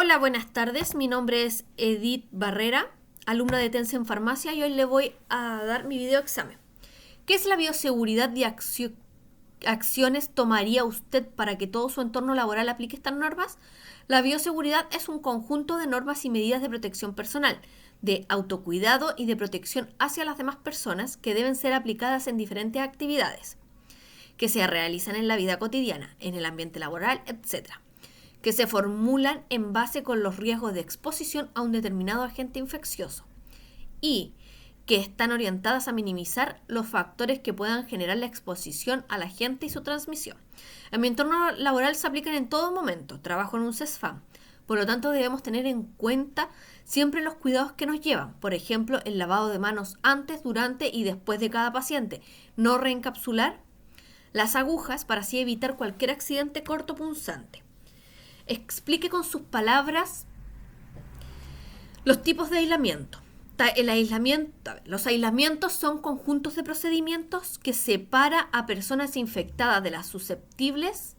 Hola, buenas tardes. Mi nombre es Edith Barrera, alumna de TENS en Farmacia, y hoy le voy a dar mi video examen. ¿Qué es la bioseguridad y acciones tomaría usted para que todo su entorno laboral aplique estas normas? La bioseguridad es un conjunto de normas y medidas de protección personal, de autocuidado y de protección hacia las demás personas que deben ser aplicadas en diferentes actividades que se realizan en la vida cotidiana, en el ambiente laboral, etc., que se formulan en base con los riesgos de exposición a un determinado agente infeccioso y que están orientadas a minimizar los factores que puedan generar la exposición al agente y su transmisión. En mi entorno laboral se aplican en todo momento. Trabajo en un CESFAM. Por lo tanto, debemos tener en cuenta siempre los cuidados que nos llevan. Por ejemplo, el lavado de manos antes, durante y después de cada paciente. No reencapsular las agujas para así evitar cualquier accidente cortopunzante. Explique con sus palabras los tipos de aislamiento. Los aislamientos son conjuntos de procedimientos que separa a personas infectadas de las susceptibles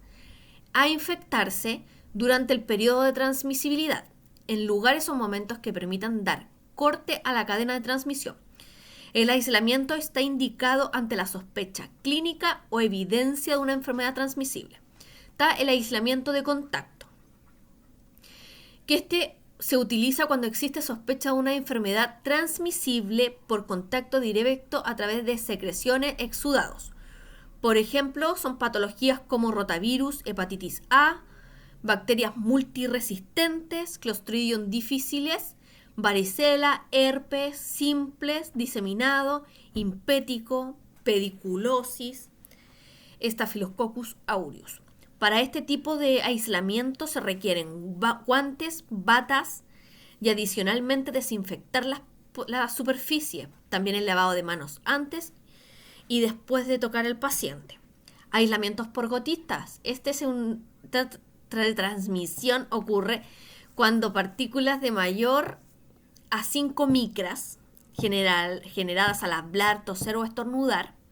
a infectarse durante el periodo de transmisibilidad, en lugares o momentos que permitan dar corte a la cadena de transmisión. El aislamiento está indicado ante la sospecha clínica o evidencia de una enfermedad transmisible. Está el aislamiento de contacto, que se utiliza cuando existe sospecha de una enfermedad transmisible por contacto directo a través de secreciones, exudados. Por ejemplo, son patologías como rotavirus, hepatitis A, bacterias multiresistentes, Clostridium difficile, varicela, herpes simples, diseminado, impético, pediculosis, Staphylococcus aureus. Para este tipo de aislamiento se requieren guantes, batas y adicionalmente desinfectar la superficie. También el lavado de manos antes y después de tocar al paciente. Aislamientos por gotitas. Transmisión ocurre cuando partículas de mayor a 5 micras generadas al hablar, toser o estornudar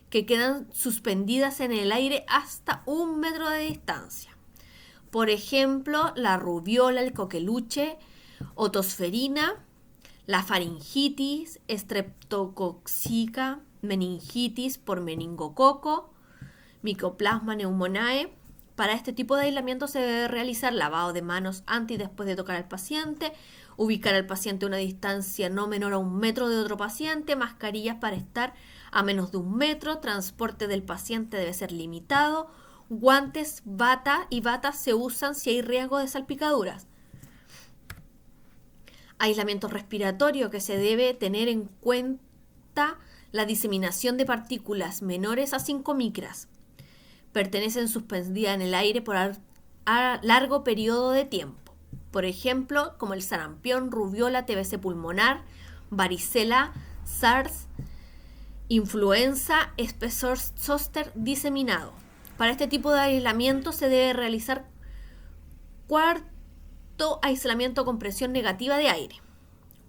que quedan suspendidas en el aire hasta 1 metro de distancia. Por ejemplo, la rubiola, el coqueluche, otosferina, la faringitis, estreptocóxica, meningitis por meningococo, Mycoplasma pneumoniae. Para este tipo de aislamiento se debe realizar lavado de manos antes y después de tocar al paciente, ubicar al paciente a una distancia no menor a 1 metro de otro paciente, mascarillas para estar a menos de 1 metro, transporte del paciente debe ser limitado, guantes, bata y batas se usan si hay riesgo de salpicaduras. Aislamiento respiratorio, que se debe tener en cuenta la diseminación de partículas menores a 5 micras. Pertenecen suspendidas en el aire por a largo periodo de tiempo. Por ejemplo, como el sarampión, rubiola, TBC pulmonar, varicela, SARS, influenza, espesor zóster diseminado. Para este tipo de aislamiento se debe realizar cuarto aislamiento con presión negativa de aire.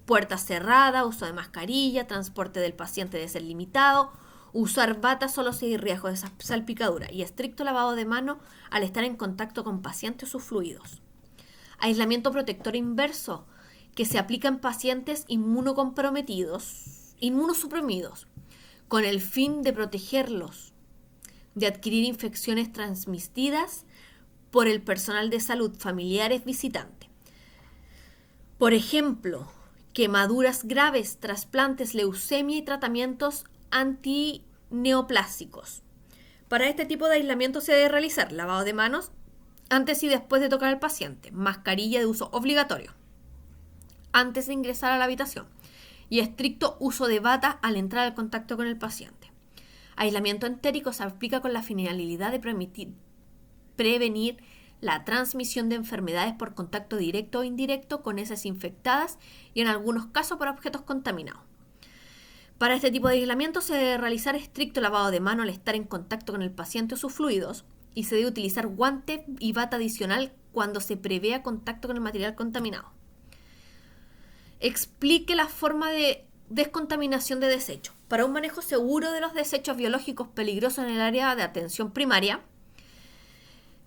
Puerta cerrada, uso de mascarilla, transporte del paciente debe ser limitado, usar bata solo si hay riesgo de salpicadura y estricto lavado de mano al estar en contacto con pacientes o sus fluidos. Aislamiento protector inverso, que se aplica en pacientes inmunosuprimidos, con el fin de protegerlos de adquirir infecciones transmitidas por el personal de salud, familiares, visitantes. Por ejemplo, quemaduras graves, trasplantes, leucemia y tratamientos antineoplásicos. Para este tipo de aislamiento se debe realizar lavado de manos antes y después de tocar al paciente, mascarilla de uso obligatorio antes de ingresar a la habitación y estricto uso de bata al entrar al contacto con el paciente. Aislamiento entérico se aplica con la finalidad de prevenir la transmisión de enfermedades por contacto directo o indirecto con heces infectadas y en algunos casos por objetos contaminados. Para este tipo de aislamiento se debe realizar estricto lavado de mano al estar en contacto con el paciente o sus fluidos y se debe utilizar guante y bata adicional cuando se prevea contacto con el material contaminado. Explique la forma de descontaminación de desechos. Para un manejo seguro de los desechos biológicos peligrosos en el área de atención primaria,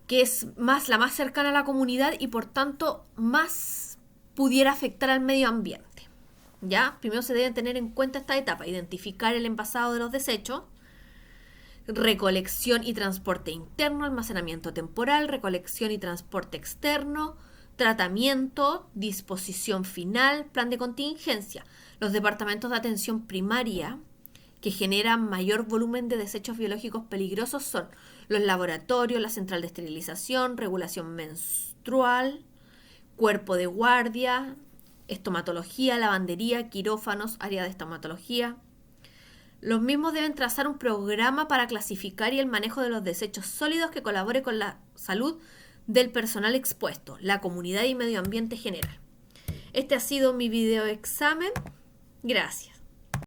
que es la más cercana a la comunidad y por tanto más pudiera afectar al medio ambiente. ¿Ya? Primero se deben tener en cuenta esta etapa: identificar el envasado de los desechos, recolección y transporte interno, almacenamiento temporal, recolección y transporte externo, tratamiento, disposición final, plan de contingencia. Los departamentos de atención primaria que generan mayor volumen de desechos biológicos peligrosos son los laboratorios, la central de esterilización, regulación menstrual, cuerpo de guardia, estomatología, lavandería, quirófanos, área de estomatología. Los mismos deben trazar un programa para clasificar y el manejo de los desechos sólidos que colabore con la salud del personal expuesto, la comunidad y medio ambiente general. Este ha sido mi video examen. Gracias.